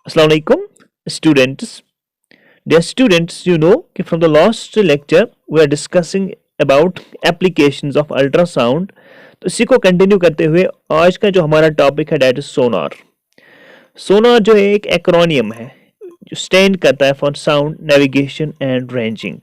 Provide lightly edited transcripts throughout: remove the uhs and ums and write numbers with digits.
Assalamu alaikum, students. Dear students, you know कि from the last lecture we are discussing about applications of ultrasound. तो इसी को continue करते हुए आज का जो हमारा टॉपिक है डेट इज सोनार. सोनार जो है एक एक्रोनियम है जो स्टैंड करता है for sound navigation and ranging.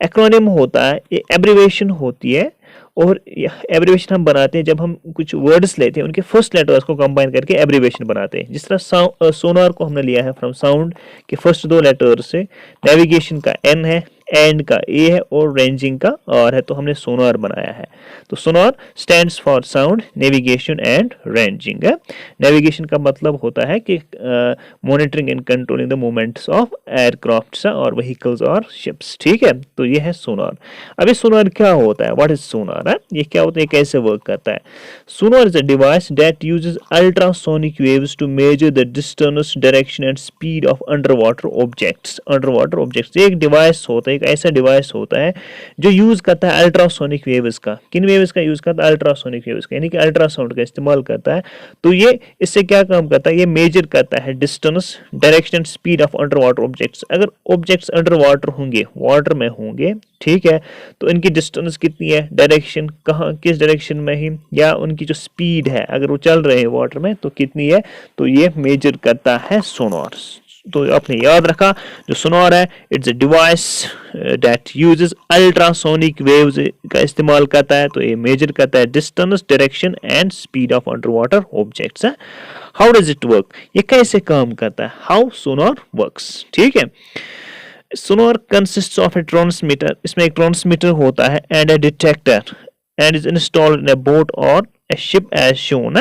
Acromion होता है, ये एब्रीवेशन होती है और एब्रीवेशन हम बनाते हैं जब हम कुछ वर्ड्स लेते हैं उनके फर्स्ट लेटर्स को कंबाइन करके एब्रीवेशन बनाते हैं. जिस तरह सोनार को हमने लिया है फ्रॉम साउंड के फर्स्ट दो लेटर से, नेविगेशन का एन है, एंड का ए है और रेंजिंग का आर है, तो हमने सोनार बनाया है. तो sonar stands for sound navigation and ranging है. नेविगेशन का मतलब होता है कि monitoring and controlling the movements of aircrafts और व्हीकल्स और शिप्स. ठीक है, तो ये है सोनार. अभी सोनार क्या होता है, व्हाट इज सोनार? ये क्या होता है, कैसे वर्क करता है? Sonar is a device that uses ultrasonic waves to measure the distance, direction and speed of under water objects. Under water objects एक डिवाइस होता है, एक ऐसा डिवाइस होता है जो यूज करता है अल्ट्रासोनिक वेव्स का. किन वेव्स का यूज करता है? अल्ट्रासोनिक वेव्स का, यानी कि अल्ट्रासाउंड का इस्तेमाल करता है. तो ये इससे क्या काम करता है? ये मेजर करता है distance, direction, speed of under water objects. अगर ऑब्जेक्ट्स अंडर वाटर होंगे, वाटर में होंगे, ठीक है, तो इनकी डिस्टेंस कितनी है, डायरेक्शन कहाँ, किस डायरेक्शन में ही, या उनकी जो स्पीड है अगर वो चल रहे हैं वाटर में तो कितनी है, तो ये मेजर करता है सोनार. तो आपने याद रखा जो सोनार है it's a device that uses ultrasonic waves का इस्तेमाल करता है. तो ये मेजर करता है distance, direction and speed of under water objects. How does it work? ये कैसे काम करता है? How Sonar works. ठीक है, सोनार कंसिस्ट्स ऑफ ए ट्रांसमीटर. इसमें एक ट्रांसमीटर होता है and A detector and is installed in A boat और ए शिप एज शोन.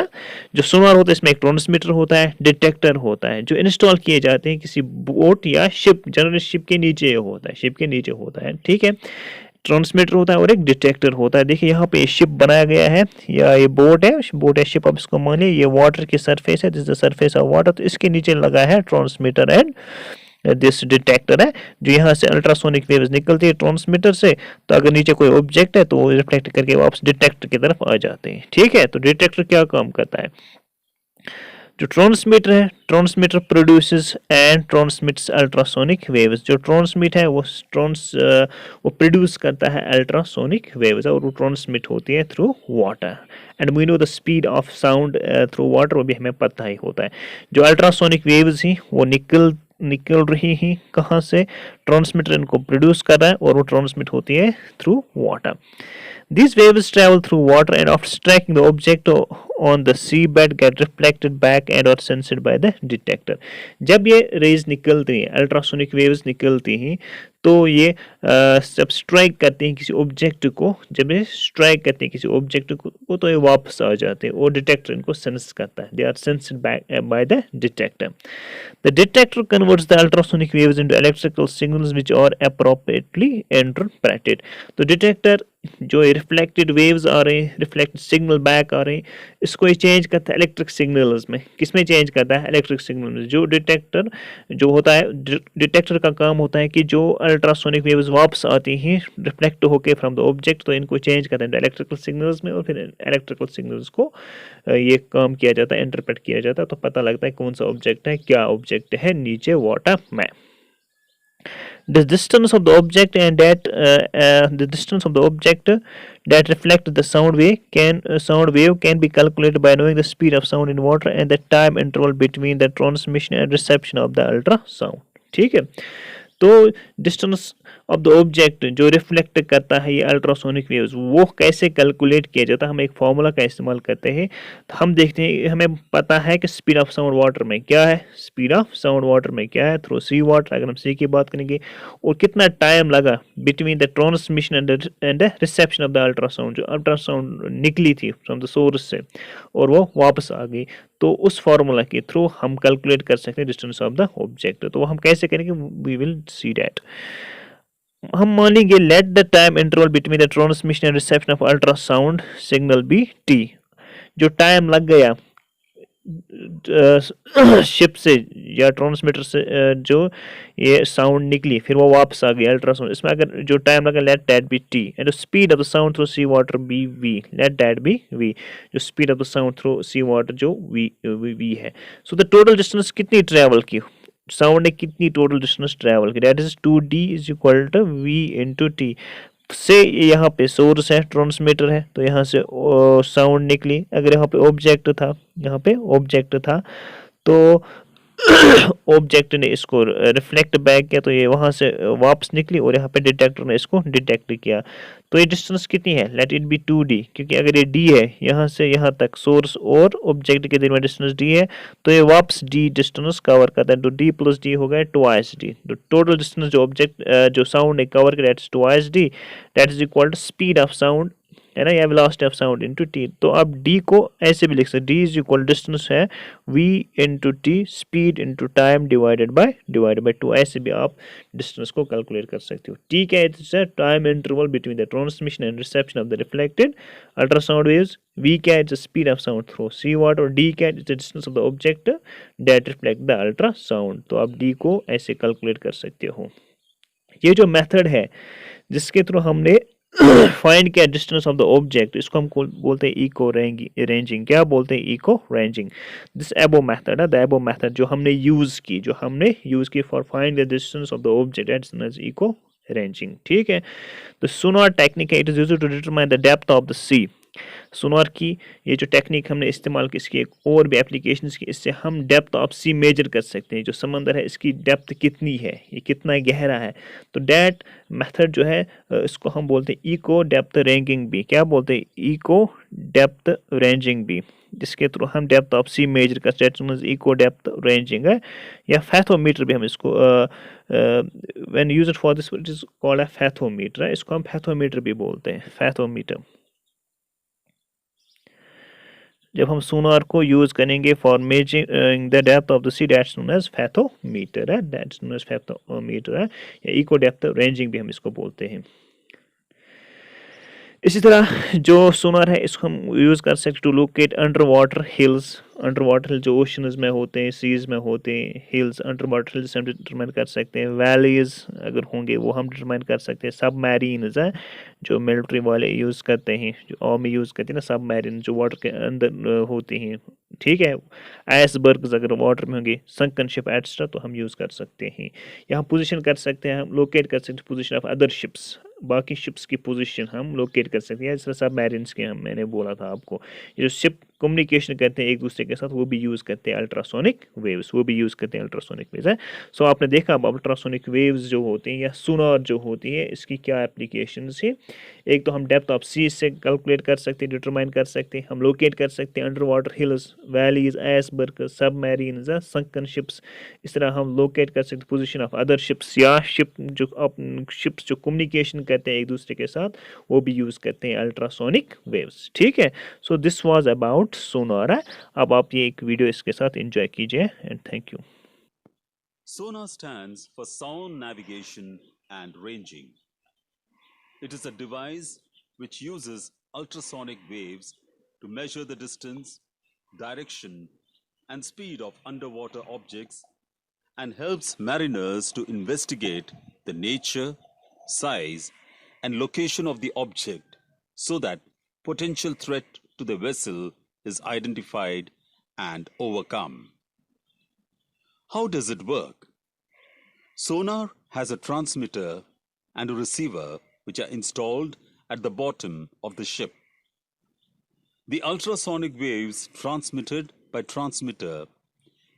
जो सोनार होता है इसमें एक ट्रांसमीटर होता है, डिटेक्टर होता है जो इंस्टॉल किए जाते हैं किसी बोट या शिप, जनरली शिप के नीचे होता है, शिप के नीचे होता है. ठीक है, ट्रांसमीटर होता है और एक डिटेक्टर होता है. देखिए यहाँ पे शिप बनाया गया है या ये बोट है शिप, अब इसको मान लिया ये वाटर की सरफेस है, this is the surface of water. तो इसके नीचे लगा है ट्रांसमीटर एंड दिस डिटेक्टर है जो यहाँ से अल्ट्रासोनिक वेव्स निकलती है ट्रांसमीटर से. तो अगर नीचे कोई ऑब्जेक्ट है तो वो रिफ्लेक्ट करके वापस डिटेक्टर की तरफ आ जाते हैं. ठीक है, तो डिटेक्टर क्या काम करता है? जो ट्रांसमीटर है, transmitter produces and transmits ultrasonic waves. जो ट्रांसमिट है वो प्रोड्यूस करता है अल्ट्रासोनिक वेव्स और वो ट्रांसमिट होती है through water. And we know the speed of sound through water, वो भी हमें पता ही होता है. जो अल्ट्रासोनिक वेव्स ही वो निकल रही ही कहाँ से? ट्रांसमीटर इनको प्रोड्यूस कर रहा है और वो ट्रांसमिट होती है through water. These waves travel through water and after striking the object on the seabed get reflected back and are sensed by the detector. जब ये रेज निकलती हैं, अल्ट्रासोनिक वेव्स निकलती हैं, तो ये जब स्ट्राइक करते हैं किसी ऑब्जेक्ट को, जब ये स्ट्राइक करते हैं किसी ऑब्जेक्ट को तो ये वापस आ जाते हैं और डिटेक्टर इनको सेंस करता है. They are sensed by the detector. The detector converts the ultrasonic waves into electrical signals which are appropriately interpreted. तो डिटेक्टर जो रिफ्लेक्टेड वेव्स आ रहे हैं, रिफ्लेक्टेड सिग्नल बैक आ रहे हैं, इसको ये चेंज करता है इलेक्ट्रिक सिग्नल्स में. किसमें चेंज करता है? इलेक्ट्रिक सिग्नल में. जो डिटेक्टर जो होता है, डिटेक्टर का काम होता है कि जो अल्ट्रासोनिक वेव्स वापस आती हैं रिफ्लेक्ट होके फ्रॉम द ऑब्जेक्ट, तो इनको चेंज करता है इलेक्ट्रिकल सिग्नल्स में और फिर इलेक्ट्रिकल सिग्नल्स को ये काम किया जाता है, इंटरप्रेट किया जाता है. तो पता लगता है कौन सा ऑब्जेक्ट है, क्या ऑब्जेक्ट है नीचे वाटर में. The distance of the object and the distance of the object that reflect the sound wave can be calculated by knowing the speed of sound in water and the time interval between the transmission and reception of the ultrasound. ठीक है, तो distance of the object जो reflect करता है ये ultrasonic waves, वो कैसे calculate किया जाता है? हम एक फार्मूला का इस्तेमाल करते हैं. तो हम देखते हैं, हमें पता है कि स्पीड ऑफ साउंड वाटर में क्या है, स्पीड ऑफ साउंड वाटर में क्या है थ्रू सी वाटर, अगर हम सी की बात करेंगे, और कितना टाइम लगा between the transmission and the reception of the ultrasound. जो अल्ट्रासाउंड निकली थी फ्रॉम द सोर्स से और वो वापस आ गई, तो उस फार्मूला के थ्रू हम कैलकुलेट कर सकते हैं डिस्टेंस ऑफ द ऑब्जेक्ट. तो हम कैसे करेंगे? We will see that. हम मान लेंगे let the time interval between the transmission and reception of ultrasound signal be T. जो टाइम लग गया शिप से या ट्रांसमीटर से जो ये साउंड निकली फिर वो वापस आ गई अल्ट्रासाउंड, इसमें अगर जो टाइम लगा let that be T. And speed of the sound through sea water be V, let that be V. जो speed of the sound through sea water जो वी है. सो द टोटल डिस्टेंस कितनी travel की? Sound ने कितनी total distance travel की, that is 2d is equal to v into T. से यहाँ पे सोर्स है, ट्रांसमीटर है, तो यहाँ से साउंड निकली। अगर यहाँ पे ऑब्जेक्ट था, यहाँ पे ऑब्जेक्ट था, तो ऑब्जेक्ट ने इसको रिफ्लेक्ट बैक किया, तो ये वहां से वापस निकली, और यहाँ पे डिटेक्टर ने इसको डिटेक्ट किया। तो ये डिस्टेंस कितनी है, लेट इट बी 2d, क्योंकि अगर ये d है यहाँ से यहाँ तक सोर्स और ऑब्जेक्ट के दरमियान डिस्टेंस d है, तो ये वापस d डिस्टेंस कवर करता है। तो d प्लस d हो गया ट्वाइस d। तो टोटल डिस्टेंस जो ऑब्जेक्ट जो साउंड ने कवर किया, that is twice d, that is equal to speed of sound, है ना, या velocity of sound into T. तो आप डी को ऐसे भी लिख सकते, डी इज इक्वल डिस्टेंस है V into T, speed into time divided by 2। ऐसे भी आप डिस्टेंस को कैलकुलेट कर सकते हो। टी क्या है, time interval between the transmission and reception of the reflected ultrasound waves. V क्या है, speed of sound through sea water, और डी क्या है, the distance of the object that reflect the ultrasound. तो आप डी को ऐसे कैलकुलेट कर सकते हो। ये जो मेथड है जिसके थ्रू हमने फाइंड किया डिस्टेंस ऑफ द ऑब्जेक्ट, इसको हम बोलते हैं इको रेंजिंग। क्या बोलते हैं, echo ranging. This above method है, द एबो मेथड जो हमने यूज की for find the distance of the object, that's known as echo ranging. ठीक है, तो सोनार टेक्निक है, it is used to determine the depth of the sea. Sonar की ये जो टेक्निक हमने इस्तेमाल की, इसकी एक और भी एप्लीकेशंस की, इससे हम डेप्थ ऑफ सी मेजर कर सकते हैं। जो समंदर है इसकी डेप्थ कितनी है, ये कितना गहरा है, तो डेट मेथड जो है इसको हम बोलते हैं इको डेप्थ रेंजिंग भी। क्या बोलते हैं, इको डेप्थ रेंजिंग भी, जिसके थ्रू हम डेप्थ ऑफ सी मेजर कर सकते हैं। इको डेप्थ रेंजिंग है, या फैथोमीटर भी हम इसको when used for this it is called a fathometer, इसको हम फैथोमीटर भी बोलते हैं, फैथोमीटर। जब हम सोनार को यूज करेंगे for measuring the depth of the sea, that's known as fathometer है, दैट्स नोन एज फैथोमीटर है, या इको डेप्थ रेंजिंग भी हम इसको बोलते हैं। इसी तरह जो सोनार है इसको हम यूज़ कर सकते to locate under water hills. Under water hill जो ओशंस में होते हैं, सीज में होते हैं, हिल्स अंडर वाटर हिल्स हम डिटरमाइन कर सकते हैं। वैलीज अगर होंगे वो हम डिटरमाइन कर सकते हैं। सब मैरीन्स है जो मिलिट्री वाले यूज़ करते हैं, जो आर्मी यूज़ करती है ना, सब मैरीन जो वाटर के अंदर होती हैं। ठीक है, आइसबर्ग्स अगर वाटर में होंगे, संकन शिप एट्सट्रा, तो हम यूज़ कर सकते हैं। यहाँ पोजीशन कर सकते हैं, हम लोकेट कर सकते हैं पोजीशन ऑफ अदर शिप्स, बाकी शिप्स की पोजीशन हम लोकेट कर सकते हैं। जैसे सब मैरिन्स के हम मैंने बोला था आपको, ये जो शिप कम्युनिकेशन करते हैं एक दूसरे के साथ, वो भी यूज़ करते हैं अल्ट्रासोनिक वेव्स, वो भी यूज़ करते हैं अल्ट्रासोनिक वेव्स है। सो आपने देखा अब अल्ट्रासोनिक वेव्स जो होती हैं या सोनार जो होती है, इसकी क्या एप्लीकेशन है। एक तो हम डेप्थ ऑफ सी से कैलकुलेट कर सकते हैं, डिटरमाइन कर सकते हैं, हम लोकेट कर सकते हैं under water hills, valleys, iceberg, सब मैरीन्स, संकन शिप्स। इस तरह हम लोकेट कर सकते हैं पोजीशन ऑफ अदर शिप्स, या शिप्स जो कम्युनिकेशन करते हैं एक दूसरे के साथ, वो भी यूज़ करते हैं अल्ट्रासोनिक वेव्स। ठीक है, सो दिस वाज अबाउट सोनार। अब आप ये एक वीडियो इसके साथ एंजॉय कीजिए and thank you. SONAR stands for Sound Navigation and Ranging. It is a device which uses ultrasonic waves to measure the distance, direction, and speed of underwater objects and helps mariners to investigate the nature, size, and location of the object so that potential threat to the vessel is identified and overcome. How does it work? Sonar has a transmitter and a receiver which are installed at the bottom of the ship. The ultrasonic waves transmitted by transmitter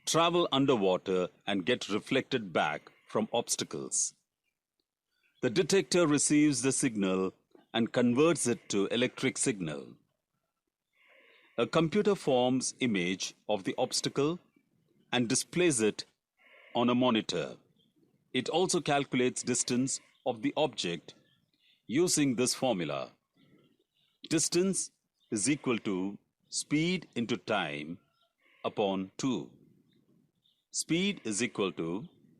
travel underwater and get reflected back from obstacles. The detector receives the signal and converts it to electric signal. A computer forms image of the obstacle and displays it on a monitor. It also calculates distance of the object using this formula. Distance is equal to speed into time upon 2. Speed is equal to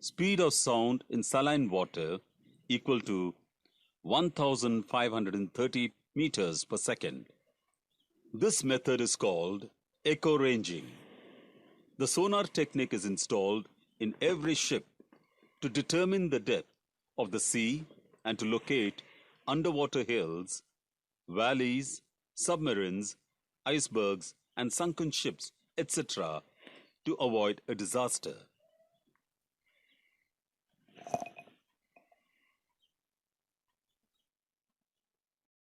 speed of sound in saline water equal to 1530 meters per second. This method is called echo ranging. The sonar technique is installed in every ship to determine the depth of the sea and to locate underwater hills, valleys, submarines, icebergs, and sunken ships, etc., to avoid a disaster.